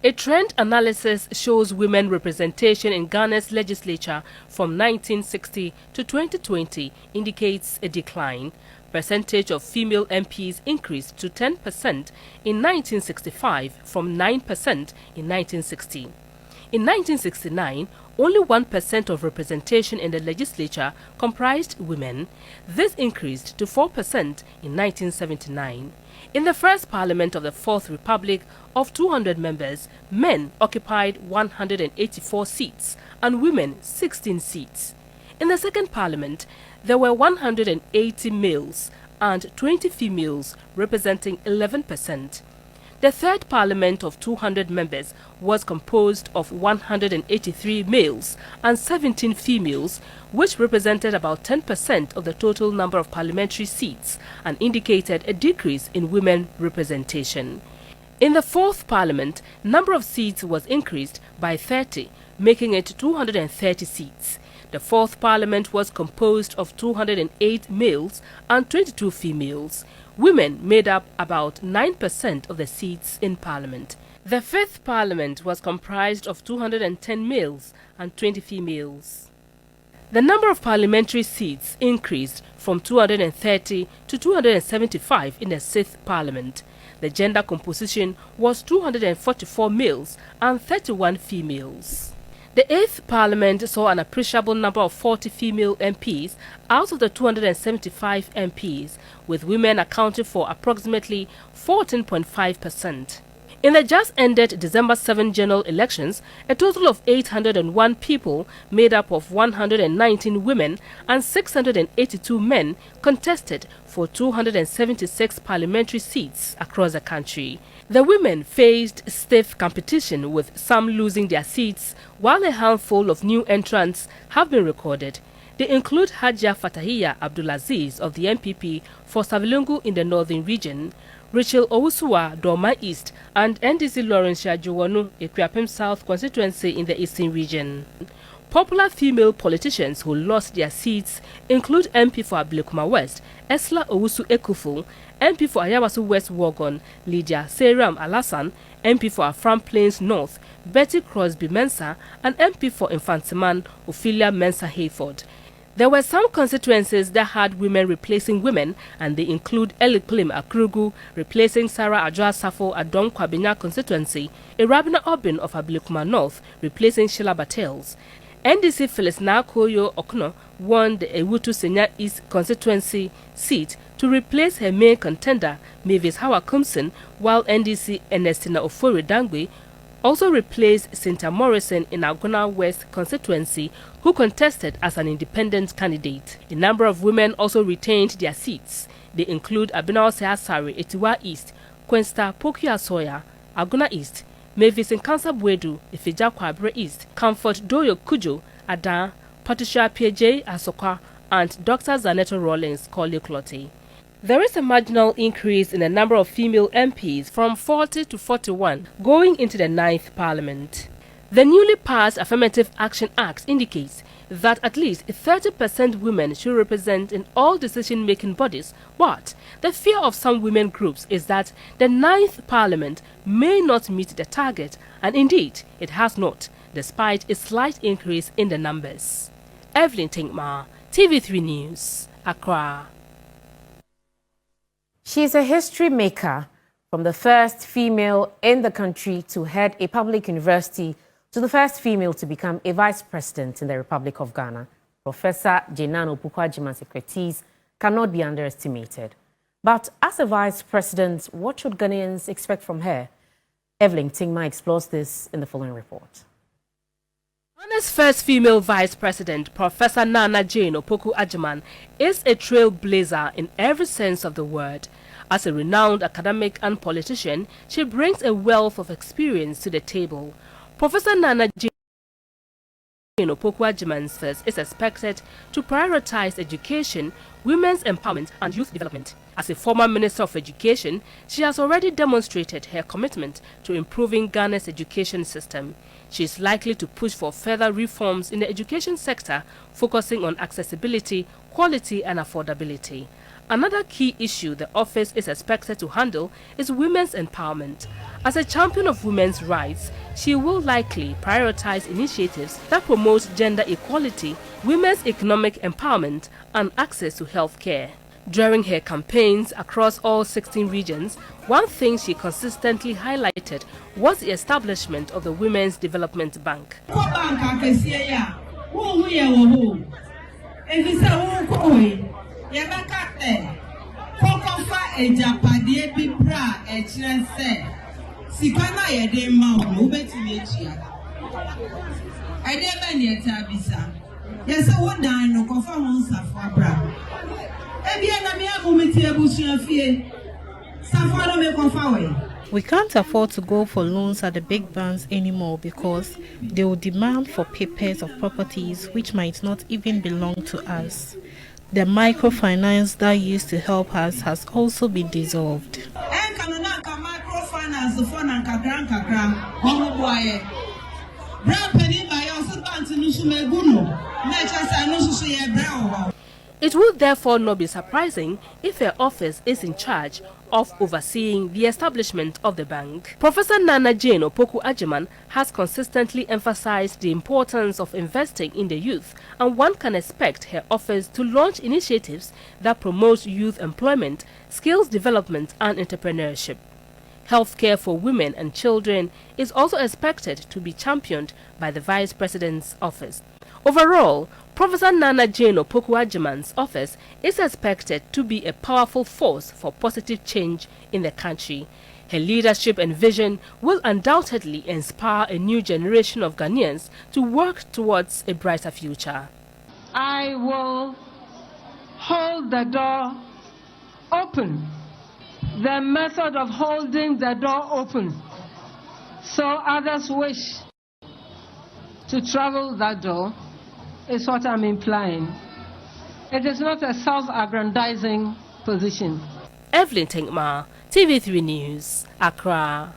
A trend analysis shows women representation in Ghana's legislature from 1960 to 2020 indicates a decline. Percentage of female MPs increased to 10% in 1965 from 9% in 1960. In 1969, only 1% of representation in the legislature comprised women. This increased to 4% in 1979. In the first parliament of the Fourth Republic of 200 members, men occupied 184 seats and women 16 seats. In the second parliament, there were 180 males and 20 females, representing 11%. The third parliament of 200 members was composed of 183 males and 17 females, which represented about 10% of the total number of parliamentary seats and indicated a decrease in women representation. In the fourth parliament, number of seats was increased by 30, making it 230 seats. The fourth parliament was composed of 208 males and 22 females. Women made up about 9% of the seats in parliament. The fifth parliament was comprised of 210 males and 20 females. The number of parliamentary seats increased from 230 to 275 in the sixth parliament. The gender composition was 244 males and 31 females. The 8th Parliament saw an appreciable number of 40 female MPs out of the 275 MPs, with women accounting for approximately 14.5%. In the just-ended December 7 general elections, a total of 801 people, made up of 119 women and 682 men, contested for 276 parliamentary seats across the country. The women faced stiff competition, with some losing their seats, while a handful of new entrants have been recorded. They include Hajia Fatahiya Abdulaziz of the MPP for Savilungu in the northern region, Rachel Owusuwa, Dorma East, and NDC Lawrence Juwonu, Equiapem South constituency in the eastern region. Popular female politicians who lost their seats include MP for Ablekuma West, Esla Owusu Ekufu, MP for Ayawasu West Wogon, Lydia Seram Alasan, MP for Afram Plains North, Betty Crosby Mensah, and MP for Infantiman, Ophelia Mensah Hayford. There were some constituencies that had women replacing women, and they include Elikplim Akrugu replacing Sarah Adjoa Safo at Dom Kwabinya constituency, Irabina Obin of Ablekuma North replacing Sheila Battles. NDC Phyllis Nakoyo Okno won the Ewutu Senya East constituency seat to replace her main contender, Mavis Hawa Kumson, while NDC Ernestina Ofori Dangwe also replaced Cynthia Morrison in Agona West constituency, who contested as an independent candidate. A number of women also retained their seats. They include Abinao Seasari, Etiwa East, Quensta Pokia Soya, Agona East, Mavis Nkansa Bwedu, Ifeja Kwabre East, Comfort Doyo Kujo, Adan, Patricia PJ Asokwa, and Dr. Zaneto Rollins Kole Clotte. There is a marginal increase in the number of female MPs from 40 to 41 going into the 9th Parliament. The newly passed Affirmative Action Act indicates that at least 30% women should represent in all decision-making bodies, but the fear of some women groups is that the 9th Parliament may not meet the target, and indeed it has not, despite a slight increase in the numbers. Evelyn Tinkma, TV3 News, Accra. She is a history maker, from the first female in the country to head a public university to the first female to become a vice president in the Republic of Ghana. Professor Jenano Pukwajiman's expertise cannot be underestimated. But as a vice president, what should Ghanaians expect from her? Evelyn Tingma explores this in the following report. Ghana's first female vice president, Professor Nana Jane Opoku Agyemang, is a trailblazer in every sense of the word. As a renowned academic and politician, she brings a wealth of experience to the table. Professor Nana Jane Opoku Agyemang is expected to prioritize education, women's empowerment, and youth development. As a former Minister of Education, she has already demonstrated her commitment to improving Ghana's education system. She is likely to push for further reforms in the education sector, focusing on accessibility, quality, and affordability. Another key issue the office is expected to handle is women's empowerment. As a champion of women's rights, she will likely prioritize initiatives that promote gender equality, women's economic empowerment, and access to health care. During her campaigns across all 16 regions, one thing she consistently highlighted was the establishment of the Women's Development Bank. We can't afford to go for loans at the big banks anymore because they will demand for papers of properties which might not even belong to us. The microfinance that used to help us has also been dissolved. It would therefore not be surprising if her office is in charge of overseeing the establishment of the bank. Professor Nana Jane Opoku-Agyeman has consistently emphasized the importance of investing in the youth, and one can expect her office to launch initiatives that promote youth employment, skills development, and entrepreneurship. Healthcare for women and children is also expected to be championed by the Vice President's office. Overall, Professor Nana Jane Opoku-Agyeman's office is expected to be a powerful force for positive change in the country. Her leadership and vision will undoubtedly inspire a new generation of Ghanaians to work towards a brighter future. I will hold the door open. The method of holding the door open so others wish to travel that door is what I'm implying. It is not a self-aggrandizing position. Evelyn Tinkma, TV3 News, Accra.